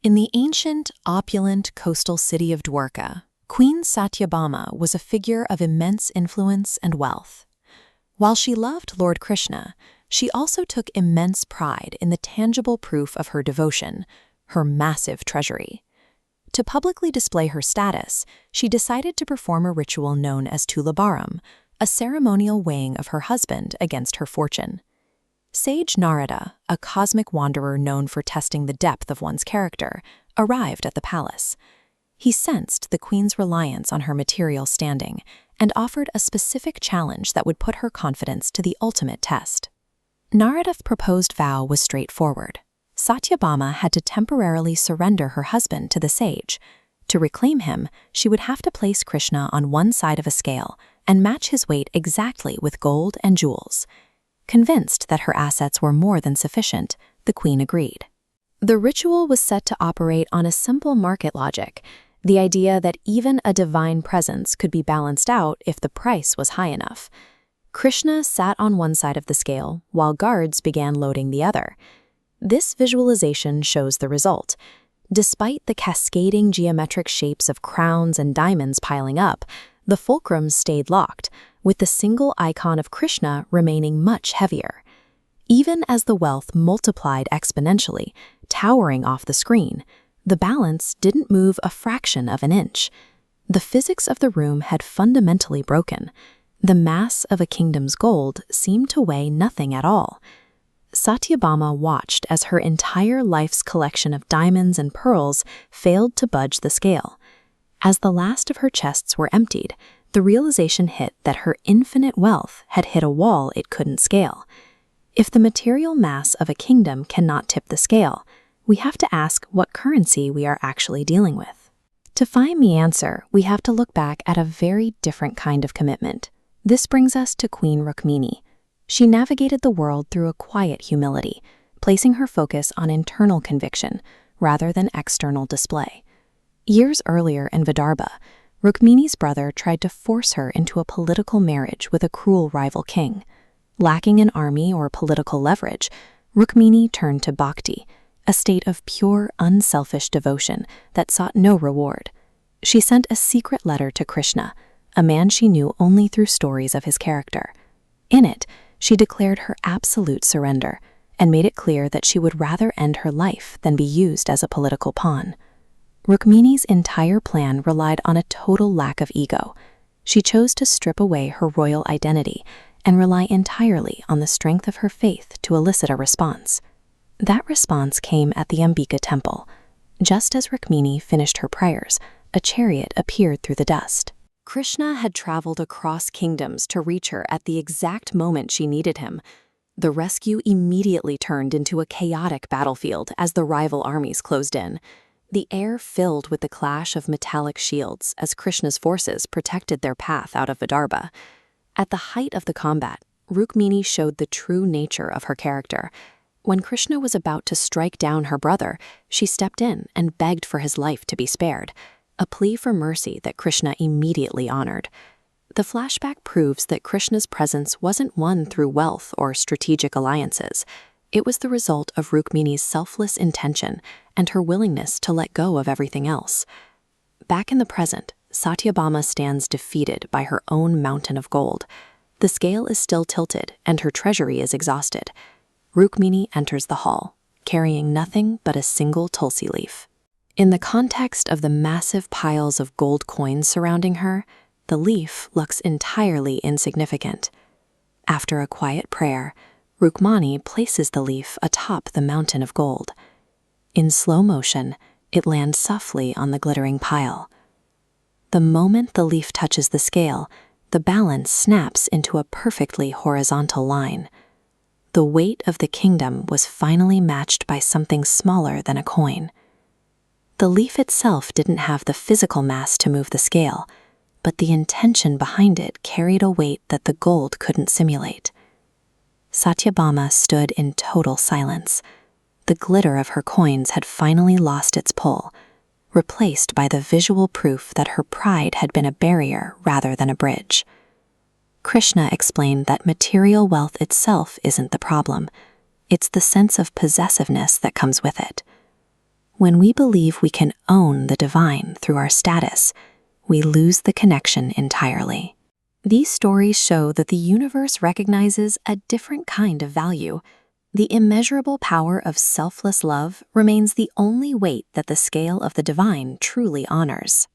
In the ancient, opulent coastal city of Dwarka, Queen Satyabhama was a figure of immense influence and wealth. While she loved Lord Krishna, she also took immense pride in the tangible proof of her devotion, her massive treasury. To publicly display her status, she decided to perform a ritual known as Tulabharam, a ceremonial weighing of her husband against her fortune. Sage Narada, a cosmic wanderer known for testing the depth of one's character, arrived at the palace. He sensed the queen's reliance on her material standing and offered a specific challenge that would put her confidence to the ultimate test. Narada's proposed vow was straightforward. Satyabhama had to temporarily surrender her husband to the sage. To reclaim him, she would have to place Krishna on one side of a scale and match his weight exactly with gold and jewels. Convinced that her assets were more than sufficient, the queen agreed. The ritual was set to operate on a simple market logic, the idea that even a divine presence could be balanced out if the price was high enough. Krishna sat on one side of the scale, while guards began loading the other. This visualization shows the result. Despite the cascading geometric shapes of crowns and diamonds piling up, the fulcrum stayed locked, with the single icon of Krishna remaining much heavier. Even as the wealth multiplied exponentially, towering off the screen, the balance didn't move a fraction of an inch. The physics of the room had fundamentally broken. The mass of a kingdom's gold seemed to weigh nothing at all. Satyabhama watched as her entire life's collection of diamonds and pearls failed to budge the scale. As the last of her chests were emptied, the realization hit that her infinite wealth had hit a wall it couldn't scale. If the material mass of a kingdom cannot tip the scale, we have to ask what currency we are actually dealing with. To find the answer, we have to look back at a very different kind of commitment. This brings us to Queen Rukmini. She navigated the world through a quiet humility, placing her focus on internal conviction rather than external display. Years earlier in Vidarbha, Rukmini's brother tried to force her into a political marriage with a cruel rival king. Lacking an army or political leverage, Rukmini turned to Bhakti, a state of pure, unselfish devotion that sought no reward. She sent a secret letter to Krishna, a man she knew only through stories of his character. In it, she declared her absolute surrender and made it clear that she would rather end her life than be used as a political pawn. Rukmini's entire plan relied on a total lack of ego. She chose to strip away her royal identity and rely entirely on the strength of her faith to elicit a response. That response came at the Ambika temple. Just as Rukmini finished her prayers, a chariot appeared through the dust. Krishna had traveled across kingdoms to reach her at the exact moment she needed him. The rescue immediately turned into a chaotic battlefield as the rival armies closed in. The air filled with the clash of metallic shields as Krishna's forces protected their path out of Vidarbha. At the height of the combat, Rukmini showed the true nature of her character. When Krishna was about to strike down her brother, she stepped in and begged for his life to be spared, a plea for mercy that Krishna immediately honored. The flashback proves that Krishna's presence wasn't won through wealth or strategic alliances. It was the result of Rukmini's selfless intention and her willingness to let go of everything else. Back in the present, Satyabhama stands defeated by her own mountain of gold. The scale is still tilted and her treasury is exhausted. Rukmini enters the hall, carrying nothing but a single Tulsi leaf. In the context of the massive piles of gold coins surrounding her, the leaf looks entirely insignificant. After a quiet prayer, Rukmini places the leaf atop the mountain of gold. In slow motion, it lands softly on the glittering pile. The moment the leaf touches the scale, the balance snaps into a perfectly horizontal line. The weight of the kingdom was finally matched by something smaller than a coin. The leaf itself didn't have the physical mass to move the scale, but the intention behind it carried a weight that the gold couldn't simulate. Satyabhama stood in total silence. The glitter of her coins had finally lost its pull, replaced by the visual proof that her pride had been a barrier rather than a bridge. Krishna explained that material wealth itself isn't the problem. It's the sense of possessiveness that comes with it. When we believe we can own the divine through our status, we lose the connection entirely. These stories show that the universe recognizes a different kind of value. The immeasurable power of selfless love remains the only weight that the scale of the divine truly honors.